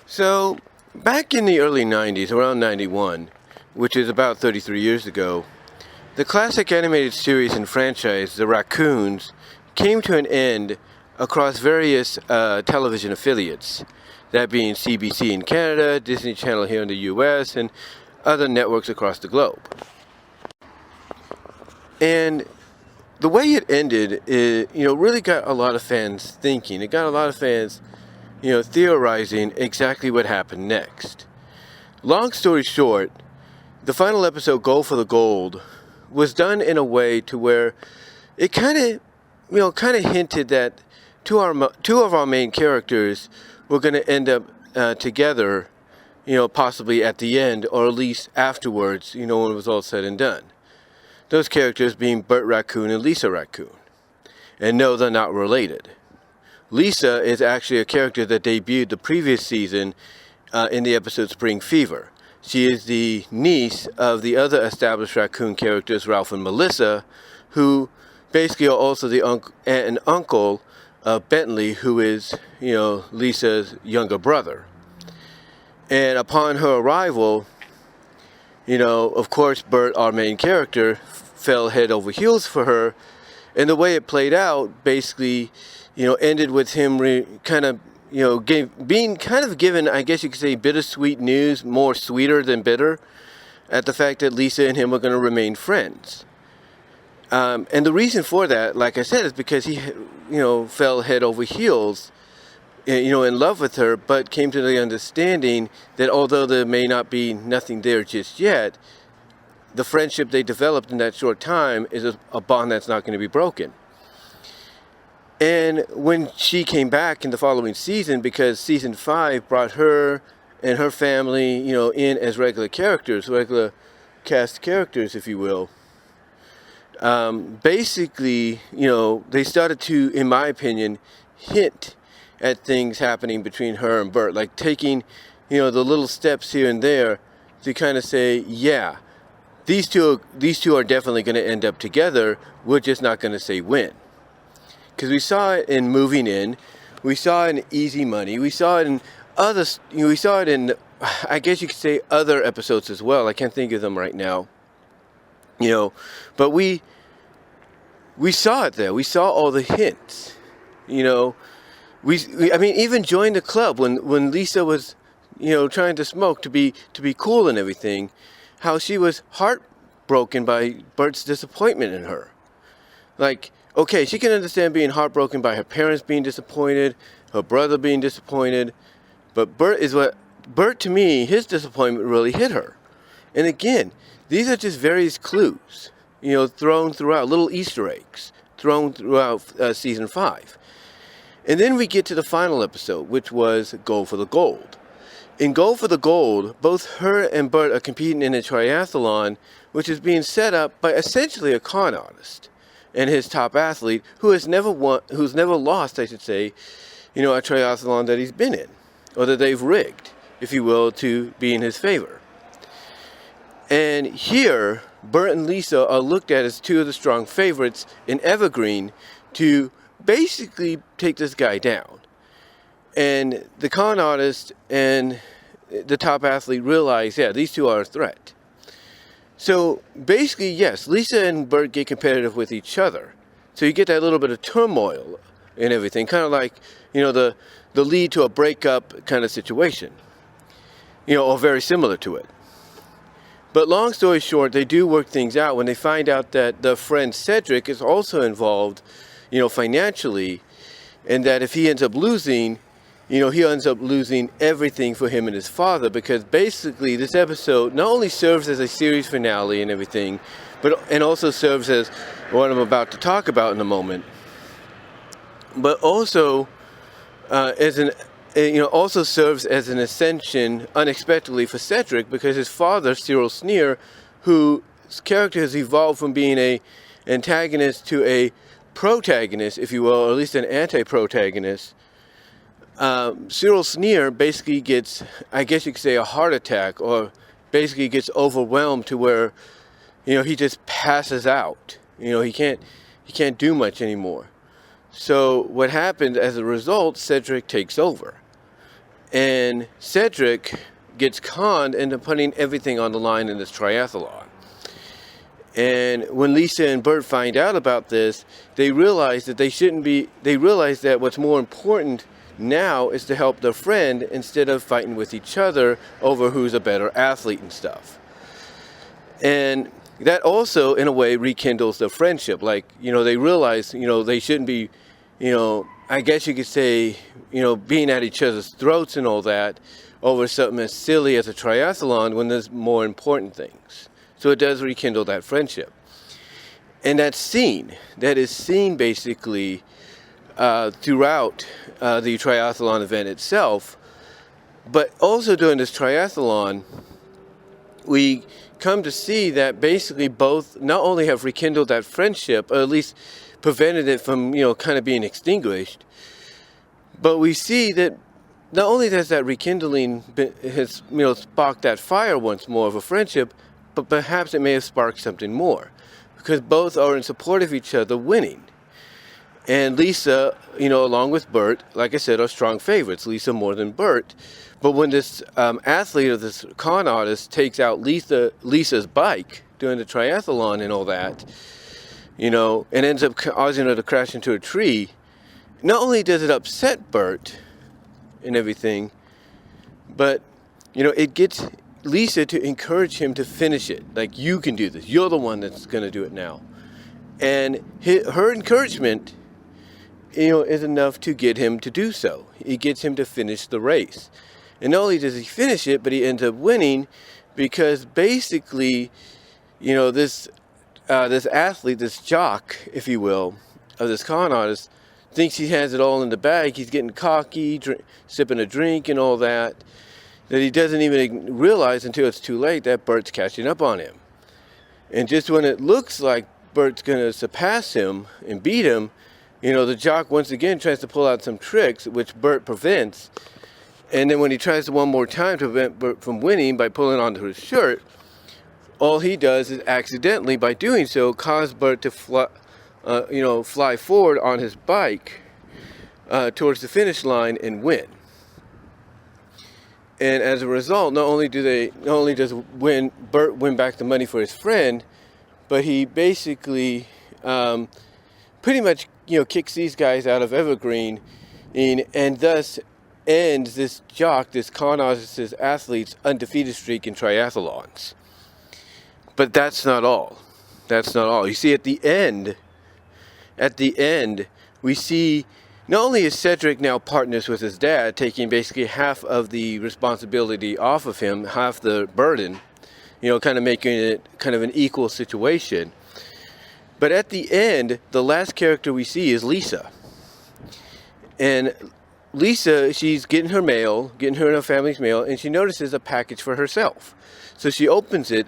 So, back in the early 90s, around 91, which is about 33 years ago, the classic animated series and franchise, The Raccoons, came to an end across various television affiliates, that being CBC in Canada, Disney Channel here in the US, and other networks across the globe. And the way it ended, really got a lot of fans thinking. It got a lot of fans theorizing exactly what happened next. Long story short, the final episode, Go for the Gold, was done in a way to where it kind of hinted that two of our main characters were going to end up together, possibly at the end, or at least afterwards, when it was all said and done. Those characters being Bert Raccoon and Lisa Raccoon. And no, they're not related. Lisa is actually a character that debuted the previous season in the episode Spring Fever. She is the niece of the other established raccoon characters, Ralph and Melissa, who basically are also the aunt and uncle of Bentley, who is, Lisa's younger brother. And upon her arrival, of course, Bert, our main character, fell head over heels for her. And the way it played out basically, ended with him being kind of given, I guess you could say, bittersweet news, more sweeter than bitter, at the fact that Lisa and him were going to remain friends. And the reason for that, like I said, is because he, fell head over heels, in love with her, but came to the understanding that although there may not be nothing there just yet, the friendship they developed in that short time is a bond that's not going to be broken. And when she came back in the following season, because season 5 brought her and her family, in as regular characters, regular cast characters, if you will, basically, they started to, in my opinion, hint at things happening between her and Bert, like taking, the little steps here and there to kind of say, yeah, these two are definitely going to end up together. We're just not going to say when. Because we saw it in Moving In, we saw it in Easy Money, we saw it in I guess you could say, other episodes as well. I can't think of them right now. But we saw it there. We saw all the hints. Even joined the club when Lisa was, trying to smoke to be cool and everything. How she was heartbroken by Bert's disappointment in her. Like, okay, she can understand being heartbroken by her parents being disappointed, her brother being disappointed, but Bert, to me, his disappointment really hit her. And again, these are just various clues, thrown throughout, little Easter eggs thrown throughout season 5. And then we get to the final episode, which was Go for the Gold. In Go for the Gold, both her and Bert are competing in a triathlon, which is being set up by essentially a con artist and his top athlete, who's never lost, I should say, a triathlon that he's been in, or that they've rigged, if you will, to be in his favor. And here, Bert and Lisa are looked at as two of the strong favorites in Evergreen to basically take this guy down. And the con artist and the top athlete realize, yeah, these two are a threat. So basically, yes, Lisa and Bert get competitive with each other. So you get that little bit of turmoil and everything, kind of like, the lead to a breakup kind of situation, or very similar to it. But long story short, they do work things out when they find out that the friend Cedric is also involved, financially, and that if he ends up losing, he ends up losing everything for him and his father, because basically this episode not only serves as a series finale and everything, and also serves as what I'm about to talk about in a moment, but also also serves as an ascension unexpectedly for Cedric, because his father, Cyril Sneer, whose character has evolved from being an antagonist to a protagonist, if you will, or at least an anti-protagonist. Cyril Sneer basically gets, I guess you could say, a heart attack, or basically gets overwhelmed to where, he just passes out. He can't do much anymore. So what happened as a result, Cedric takes over. and Cedric gets conned into putting everything on the line in this triathlon. And when Lisa and Bert find out about this, they realize that they realize that what's more important now is to help their friend instead of fighting with each other over who's a better athlete and stuff. And that also, in a way, rekindles their friendship. Like, they realize, they shouldn't be, I guess you could say, being at each other's throats and all that over something as silly as a triathlon when there's more important things. So it does rekindle that friendship. And that is seen basically throughout the triathlon event itself. But also during this triathlon, we come to see that basically both not only have rekindled that friendship, or at least prevented it from, kind of being extinguished, but we see that not only does that rekindling has, sparked that fire once more of a friendship, but perhaps it may have sparked something more, because both are in support of each other winning. And Lisa, along with Bert, like I said, are strong favorites. Lisa more than Bert. But when this athlete or this con artist takes out Lisa's bike during the triathlon and all that, and ends up causing her to crash into a tree, not only does it upset Bert and everything, but, it gets Lisa to encourage him to finish it. Like, you can do this. You're the one that's going to do it now. And her encouragement, is enough to get him to do so. It gets him to finish the race. And not only does he finish it, but he ends up winning because basically, this athlete, this jock, if you will, of this con artist, thinks he has it all in the bag. He's getting cocky, sipping a drink and all that he doesn't even realize until it's too late that Bert's catching up on him. And just when it looks like Bert's going to surpass him and beat him, the jock once again tries to pull out some tricks, which Bert prevents. And then when he tries one more time to prevent Bert from winning by pulling onto his shirt, all he does is accidentally, by doing so, cause Bert to fly forward on his bike towards the finish line and win. And as a result, not only does Bert win back the money for his friend, but he basically pretty much kicks these guys out of Evergreen, and thus ends this con artist's athlete's undefeated streak in triathlons. But that's not all. You see, at the end, we see not only is Cedric now partners with his dad, taking basically half of the responsibility off of him, half the burden, kind of making it kind of an equal situation. But at the end, the last character we see is Lisa. And Lisa, she's getting her and her family's mail, and she notices a package for herself. So she opens it,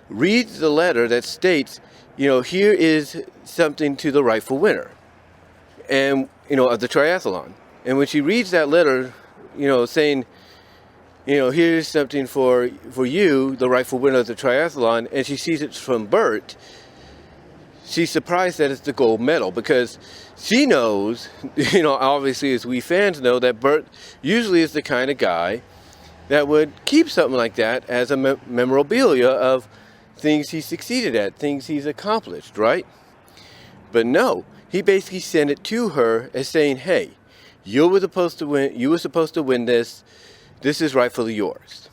reads the letter that states, here is something to the rightful winner, and of the triathlon. And when she reads that letter, saying, here's something for you, the rightful winner of the triathlon, and she sees it's from Bert, she's surprised that it's the gold medal, because she knows, obviously as we fans know, that Bert usually is the kind of guy that would keep something like that as a memorabilia of things he succeeded at, things he's accomplished, right? But no, he basically sent it to her as saying, hey, you were supposed to win this. This is rightfully yours.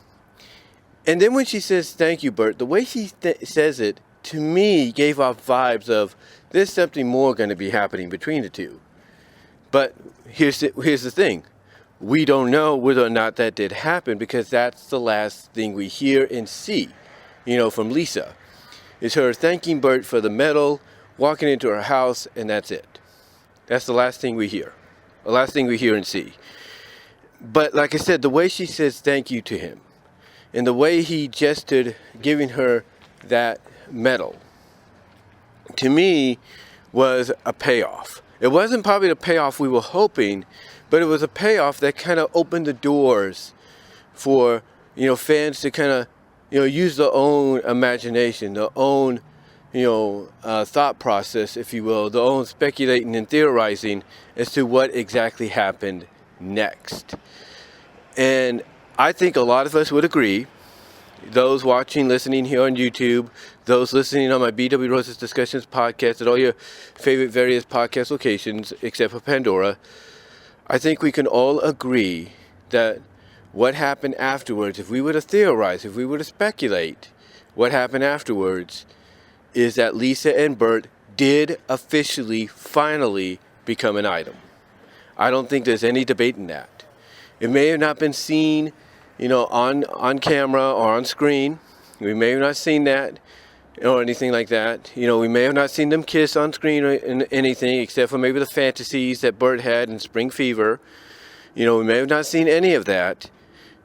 And then when she says, thank you, Bert, the way she says it, to me, gave off vibes of there's something more going to be happening between the two. But here's the thing. We don't know whether or not that did happen, because that's the last thing we hear and see, from Lisa. Is her thanking Bert for the medal, walking into her house, and that's it. That's the last thing we hear. The last thing we hear and see. But like I said, the way she says thank you to him, and the way he gestured giving her that medal, to me, was a payoff. It wasn't probably the payoff we were hoping, but it was a payoff that kind of opened the doors for, fans to kind of, use their own imagination, their own, thought process, if you will, their own speculating and theorizing as to what exactly happened next. And I think a lot of us would agree, those watching, listening here on YouTube, those listening on my BW Roses Discussions podcast at all your favorite various podcast locations, except for Pandora, I think we can all agree that what happened afterwards, if we were to theorize, if we were to speculate, what happened afterwards is that Lisa and Bert did officially, finally become an item. I don't think there's any debate in that. It may have not been seen, on camera or on screen. We may have not seen that or anything like that. We may have not seen them kiss on screen or anything except for maybe the fantasies that Bert had in Spring Fever. We may have not seen any of that,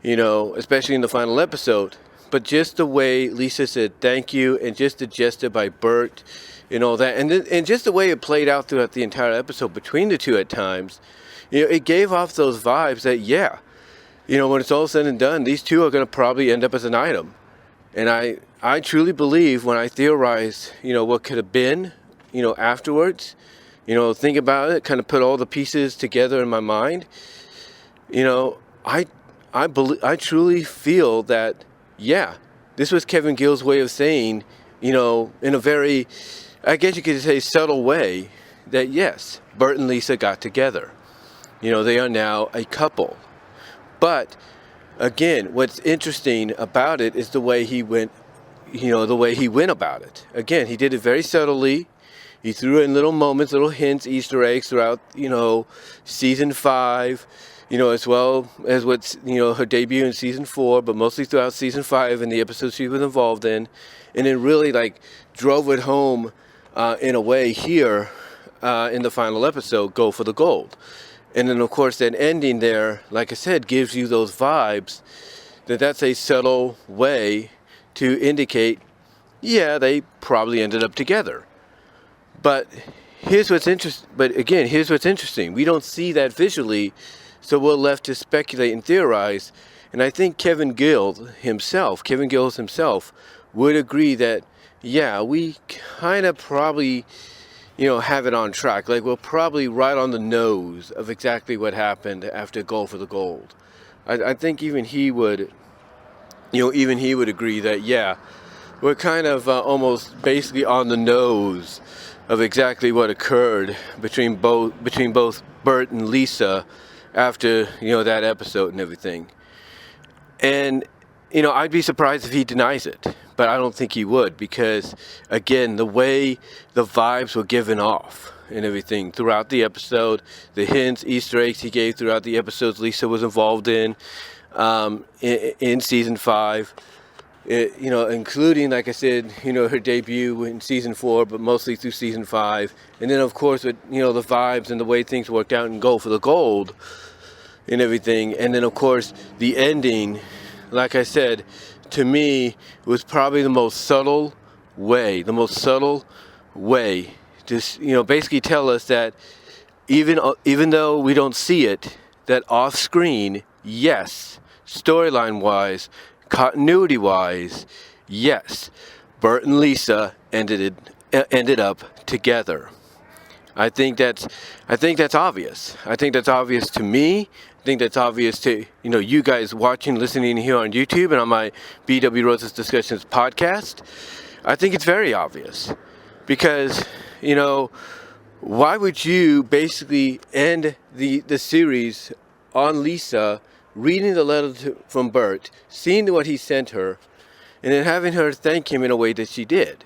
especially in the final episode. But just the way Lisa said thank you, and just the gesture by Bert and all that, and just the way it played out throughout the entire episode between the two at times, it gave off those vibes that, when it's all said and done, these two are going to probably end up as an item. And I truly believe, when I theorize, what could have been, afterwards, think about it, kind of put all the pieces together in my mind, I truly feel that, this was Kevin Gill's way of saying, in a very, I guess you could say, subtle way, that yes, Bert and Lisa got together. They are now a couple. But again, what's interesting about it is the way he went, about it. Again, he did it very subtly. He threw in little moments, little hints, Easter eggs throughout, season 5, as well as what's, her debut in season 4, but mostly throughout season 5 and the episodes she was involved in. And it really drove it home in a way here in the final episode, Go for the Gold. And then, of course, that ending there, like I said, gives you those vibes that's a subtle way to indicate, they probably ended up together. But here's what's interesting. We don't see that visually, so we're left to speculate and theorize. And I think Kevin Gillis himself, would agree that, we kind of probably have it on track. We're probably right on the nose of exactly what happened after Go for the Gold. I think even he would agree that, we're kind of almost basically on the nose of exactly what occurred between both Bert and Lisa after, that episode and everything. And, I'd be surprised if he denies it. But I don't think he would, because, again, the way the vibes were given off and everything throughout the episode, the hints, Easter eggs he gave throughout the episodes Lisa was involved in season 5, including, like I said, her debut in season 4, but mostly through season 5. And then, of course, with, the vibes and the way things worked out and Go for the Gold and everything. And then, of course, the ending, like I said, to me, was probably the most subtle way to, basically tell us that even though we don't see it, that off screen, yes, storyline-wise, continuity-wise, yes, Bert and Lisa ended up together. I think that's obvious. I think that's obvious to me. I think that's obvious to, you guys watching, listening here on YouTube and on my BW Roses Discussions podcast. I think it's very obvious because, why would you basically end the series on Lisa reading the letter from Bert, seeing what he sent her, and then having her thank him in a way that she did?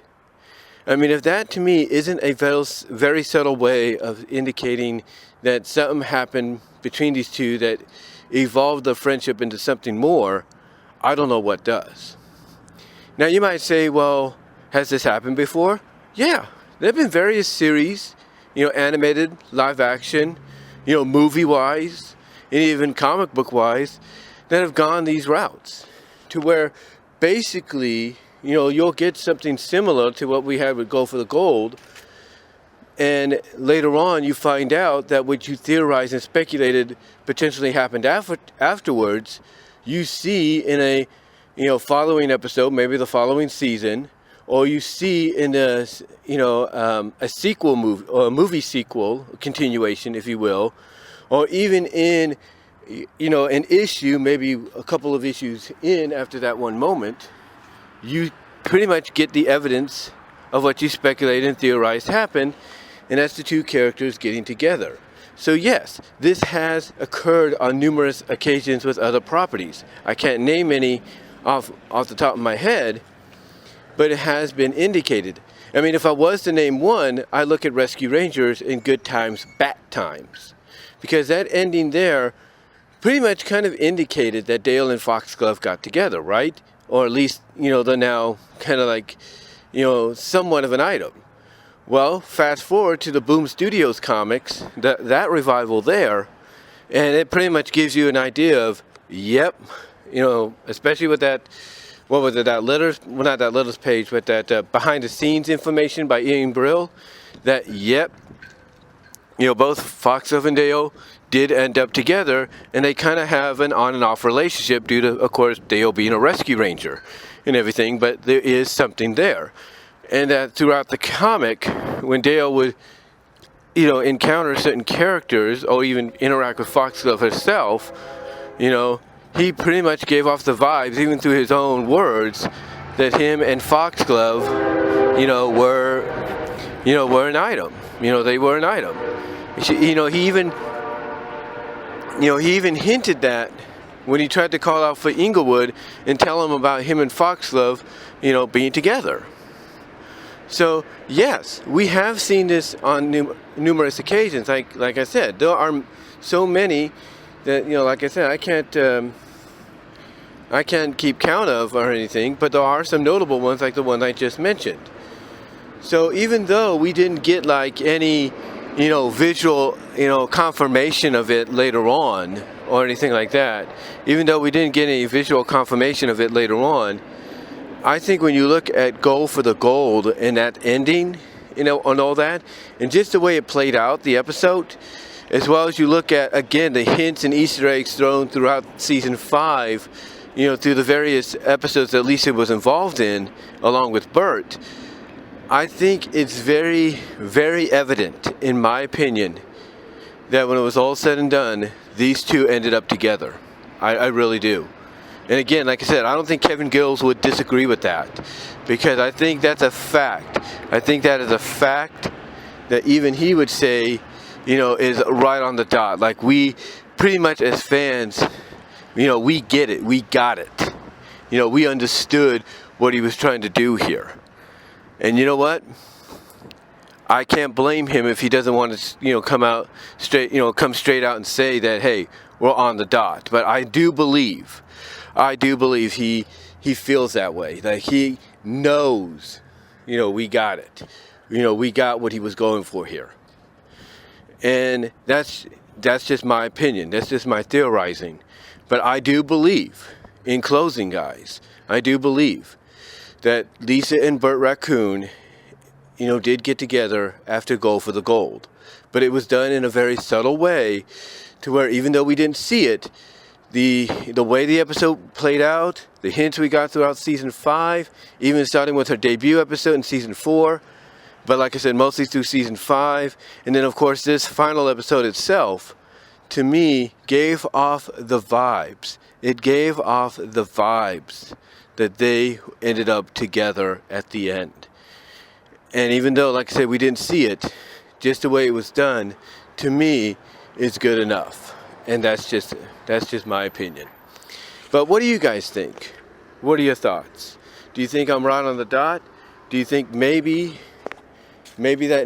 I mean, if that to me isn't a very subtle way of indicating that something happened between these two that evolved the friendship into something more, I don't know what does. Now you might say, well, has this happened before? Yeah, there have been various series, animated, live action, movie-wise, and even comic book-wise, that have gone these routes to where basically, you'll get something similar to what we had with Go for the Gold, and later on you find out that what you theorized and speculated potentially happened afterwards, you see in a following episode, maybe the following season, or you see in a sequel movie, or a movie sequel, continuation, if you will, or even in an issue, maybe a couple of issues in after that one moment, you pretty much get the evidence of what you speculated and theorized happened, and that's the two characters getting together. So yes, this has occurred on numerous occasions with other properties. I can't name any off the top of my head, but it has been indicated. I mean, if I was to name one, I look at Rescue Rangers in Good Times, Bad Times, because that ending there pretty much kind of indicated that Dale and Foxglove got together, right? Or at least, they're now kind of like, somewhat of an item. Well, fast forward to the Boom Studios comics, that revival there, and it pretty much gives you an idea of, yep, especially with that, what was it, that letters, well, not that letters page, but that behind the scenes information by Ian Brill, that, yep, both Foxglove and Dale did end up together, and they kind of have an on and off relationship due to, of course, Dale being a rescue ranger and everything, but there is something there. And that throughout the comic, when Dale would, encounter certain characters or even interact with Foxglove herself, he pretty much gave off the vibes, even through his own words, that him and Foxglove, were an item. They were an item. He even hinted that when he tried to call out for Inglewood and tell him about him and Foxglove, being together. So yes, we have seen this on numerous occasions. Like I said, there are so many that like I said, I can't keep count of or anything. But there are some notable ones, like the one I just mentioned. So even though we didn't get like any visual confirmation of it later on or anything like that, even though we didn't get any visual confirmation of it later on, I think when you look at Go for the Gold and that ending, and all that, and just the way it played out, the episode, as well as you look at, again, the hints and Easter eggs thrown throughout season 5, through the various episodes that Lisa was involved in, along with Bert, I think it's very, very evident, in my opinion, that when it was all said and done, these two ended up together. I really do. And again, like I said, I don't think Kevin Gillis would disagree with that, because I think that's a fact. I think that is a fact that even he would say, is right on the dot. Like, we pretty much as fans, we get it. We got it. We understood what he was trying to do here. And you know what? I can't blame him if he doesn't want to, come straight out and say that, hey, we're on the dot. But I do believe he feels that way. That he knows, we got it. We got what he was going for here. And that's just my opinion. That's just my theorizing. But I do believe, in closing, guys, I do believe that Lisa and Bert Raccoon, did get together after Go for the Gold. But it was done in a very subtle way, to where even though we didn't see it, the way the episode played out, the hints we got throughout season 5, even starting with her debut episode in season 4, but like I said, mostly through season 5, and then of course this final episode itself, to me, gave off the vibes. It gave off the vibes that they ended up together at the end. And even though, like I said, we didn't see it, just the way it was done, to me, is good enough. And that's just my opinion. But what do you guys think? What are your thoughts? Do you think I'm right on the dot? Do you think maybe that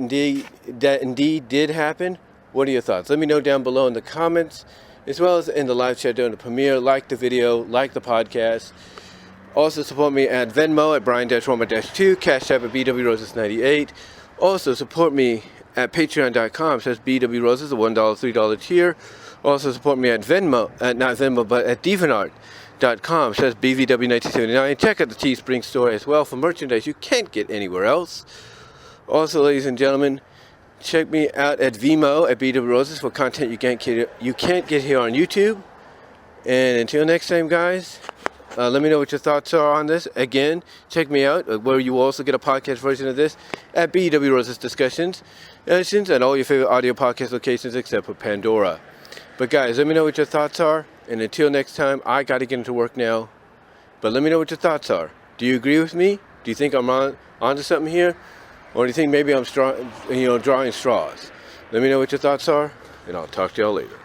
indeed did happen? What are your thoughts? Let me know down below in the comments, as well as in the live chat during the premiere. Like the video, like the podcast. Also support me at Venmo at Brian-Roma-2, Cash App at BWRoses98. Also support me at Patreon.com, says BWRoses, the $1, $3 tier. Also support me at Venmo, not Venmo, but at DeviantArt.com, says BVW1979. Check out the Teespring store as well for merchandise you can't get anywhere else. Also, ladies and gentlemen, check me out at VENMO at BWRoses for content you can't get here on YouTube. And until next time, guys, let me know what your thoughts are on this. Again, check me out, where you will also get a podcast version of this, at BW Roses Discussions, and all your favorite audio podcast locations except for Pandora. But guys, let me know what your thoughts are. And until next time, I got to get into work now. But let me know what your thoughts are. Do you agree with me? Do you think I'm onto something here? Or do you think maybe I'm drawing straws? Let me know what your thoughts are, and I'll talk to y'all later.